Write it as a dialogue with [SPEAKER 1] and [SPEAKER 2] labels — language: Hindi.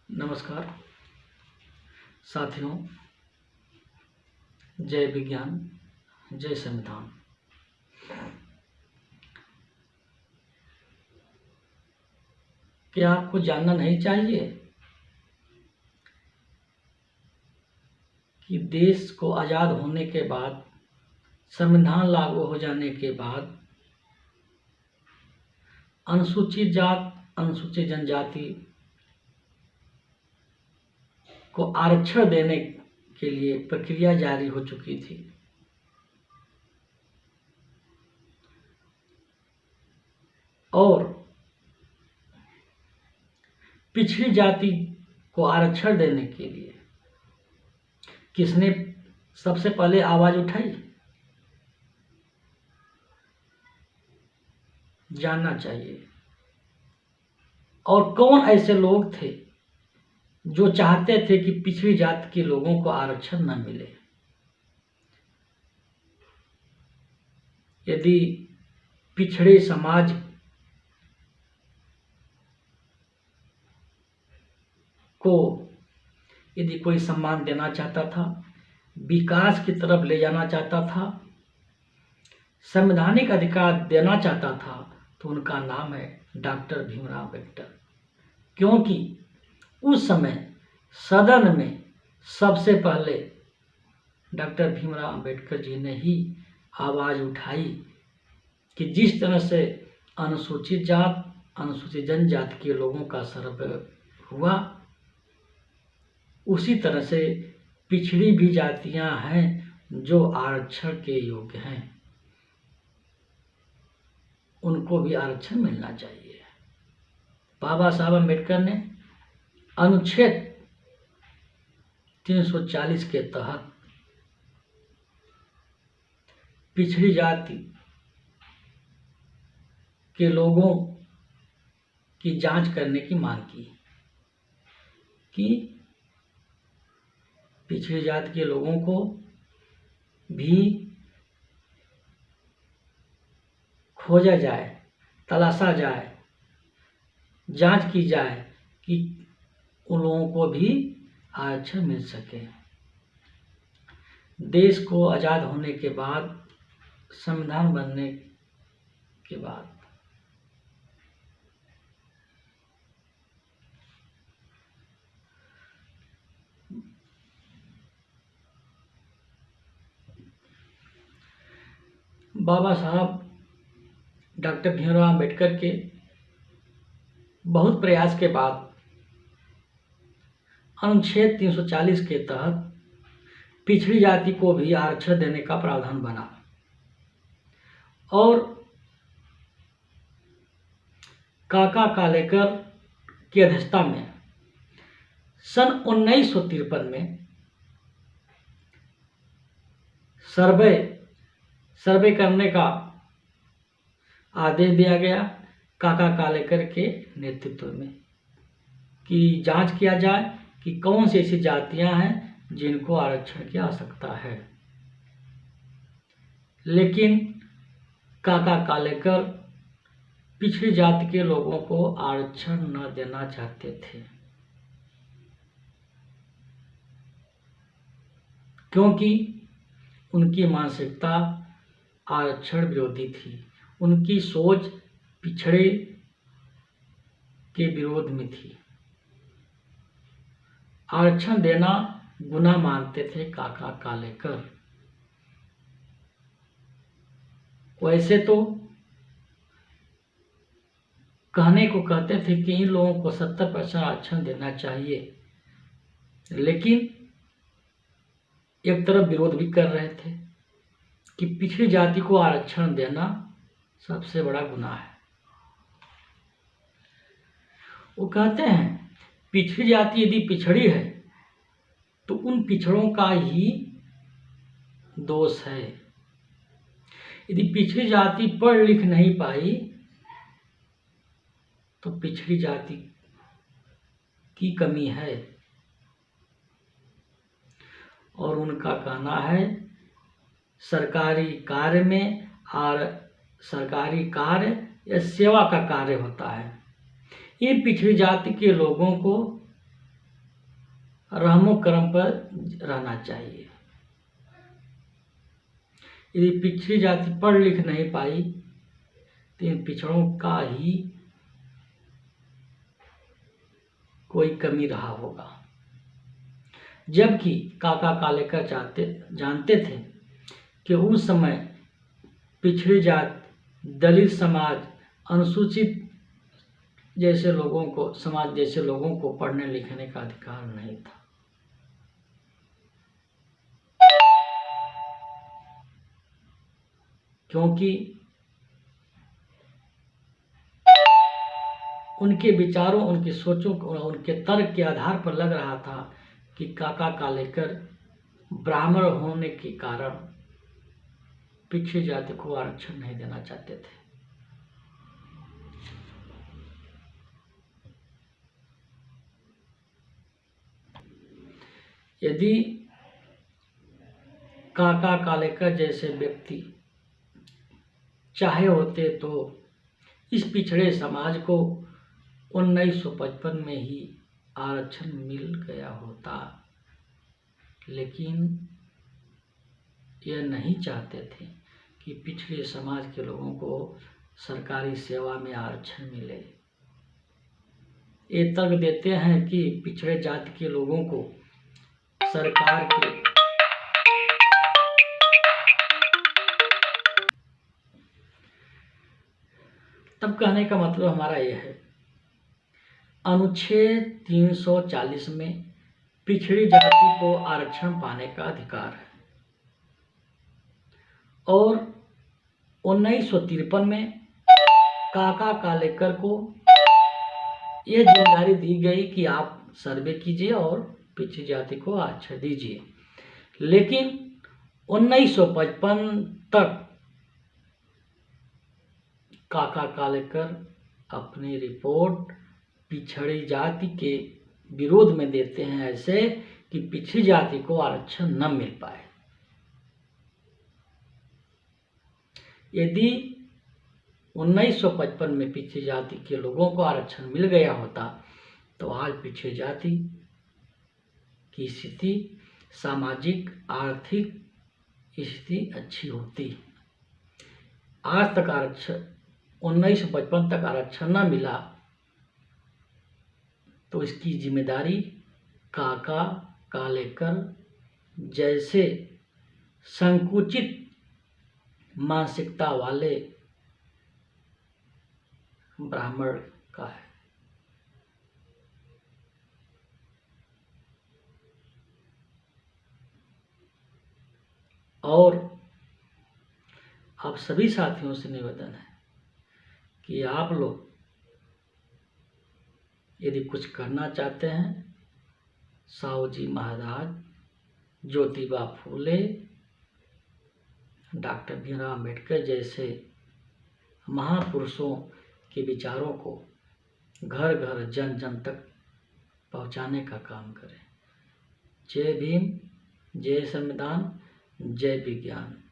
[SPEAKER 1] नमस्कार साथियों, जय विज्ञान, जय संविधान। क्या आपको जानना नहीं चाहिए कि देश को आज़ाद होने के बाद, संविधान लागू हो जाने के बाद अनुसूचित जात, अनुसूचित जनजाति को आरक्षण देने के लिए प्रक्रिया जारी हो चुकी थी। और पिछड़ी जाति को आरक्षण देने के लिए किसने सबसे पहले आवाज उठाई? जानना चाहिए। और कौन ऐसे लोग थे जो चाहते थे कि पिछड़ी जाति के लोगों को आरक्षण न मिले? यदि पिछड़े समाज को यदि कोई सम्मान देना चाहता था, विकास की तरफ ले जाना चाहता था, संवैधानिक अधिकार देना चाहता था, तो उनका नाम है डॉक्टर भीमराव अम्बेडकर। क्योंकि उस समय सदन में सबसे पहले डॉक्टर भीमराव अम्बेडकर जी ने ही आवाज़ उठाई कि जिस तरह से अनुसूचित जात, अनुसूचित जनजाति के लोगों का सर्वे हुआ, उसी तरह से पिछड़ी भी जातियां हैं जो आरक्षण के योग्य हैं, उनको भी आरक्षण मिलना चाहिए। बाबा साहब अम्बेडकर ने अनुच्छेद 340 के तहत पिछड़ी जाति के लोगों की जांच करने की मांग की कि पिछड़ी जाति के लोगों को भी खोजा जाए, तलाशा जाए, जांच की जाए कि उन लोगों को भी आरक्षण मिल सके। देश को आज़ाद होने के बाद, संविधान बनने के बाद बाबा साहब डॉक्टर भीमराव अम्बेडकर के बहुत प्रयास के बाद अनुच्छेद 340 के तहत पिछड़ी जाति को भी आरक्षण देने का प्रावधान बना। और काका कालेकर की अध्यक्षता में सन 1953 में सर्वे करने का आदेश दिया गया काका कालेकर के नेतृत्व में कि जांच किया जाए कि कौन सी ऐसी जातियां हैं जिनको आरक्षण की आवश्यकता है। लेकिन काका कालेकर पिछड़ी जाति के लोगों को आरक्षण न देना चाहते थे, क्योंकि उनकी मानसिकता आरक्षण विरोधी थी। उनकी सोच पिछड़े के विरोध में थी। आरक्षण देना गुनाह मानते थे काका कालेकर। वैसे तो कहने को कहते थे कि इन लोगों को 70% आरक्षण देना चाहिए, लेकिन एक तरफ विरोध भी कर रहे थे कि पिछड़ी जाति को आरक्षण देना सबसे बड़ा गुनाह है। वो कहते हैं पिछड़ी जाति यदि पिछड़ी है तो उन पिछड़ों का ही दोष है। यदि पिछड़ी जाति पढ़ लिख नहीं पाई तो पिछड़ी जाति की कमी है। और उनका कहना है सरकारी कार्य में और सरकारी कार्य या सेवा का कार्य होता है। इन पिछड़ी जाति के लोगों को रहमो करम पर रहना चाहिए। यदि पिछड़ी जाति पढ़ लिख नहीं पाई तो इन पिछड़ों का ही कोई कमी रहा होगा। जबकि काका कालेकर जानते थे कि उस समय पिछड़ी जात, दलित समाज, अनुसूचित जैसे लोगों को पढ़ने लिखने का अधिकार नहीं था। क्योंकि उनके विचारों, उनकी सोचों, उनके तर्क के आधार पर लग रहा था कि काका कालेकर ब्राह्मण होने के कारण पिछड़ी जाति को आरक्षण नहीं देना चाहते थे। यदि काका कालेकर जैसे व्यक्ति चाहे होते तो इस पिछड़े समाज को 1955 में ही आरक्षण मिल गया होता, लेकिन यह नहीं चाहते थे कि पिछड़े समाज के लोगों को सरकारी सेवा में आरक्षण मिले। ये तर्क देते हैं कि पिछड़े जाति के लोगों को सरकार के तब कहने का मतलब हमारा यह है, अनुच्छेद 340 में पिछड़ी जाति को आरक्षण पाने का अधिकार है और 1953 में काका कालेकर को यह जिम्मेदारी दी गई कि आप सर्वे कीजिए और पिछड़ी जाति को आरक्षण दीजिए। लेकिन 1955 तक काका कालेकर अपनी रिपोर्ट पिछड़ी जाति के विरोध में देते हैं, ऐसे कि पिछड़ी जाति को आरक्षण न मिल पाए। यदि 1955 में पिछड़ी जाति के लोगों को आरक्षण मिल गया होता तो आज पिछड़ी जाति की स्थिति, सामाजिक आर्थिक स्थिति अच्छी होती। आज तक आरक्षण 1955 तक आरक्षण न मिला तो इसकी जिम्मेदारी काका कालेकर जैसे संकुचित मानसिकता वाले ब्राह्मण का है। और आप सभी साथियों से निवेदन है कि आप लोग यदि कुछ करना चाहते हैं, साहूजी महाराज, ज्योतिबा फूले, डॉक्टर भीमराव अम्बेडकर जैसे महापुरुषों के विचारों को घर घर जन जन तक पहुंचाने का काम करें। जय भीम, जय संविधान, जय विज्ञान।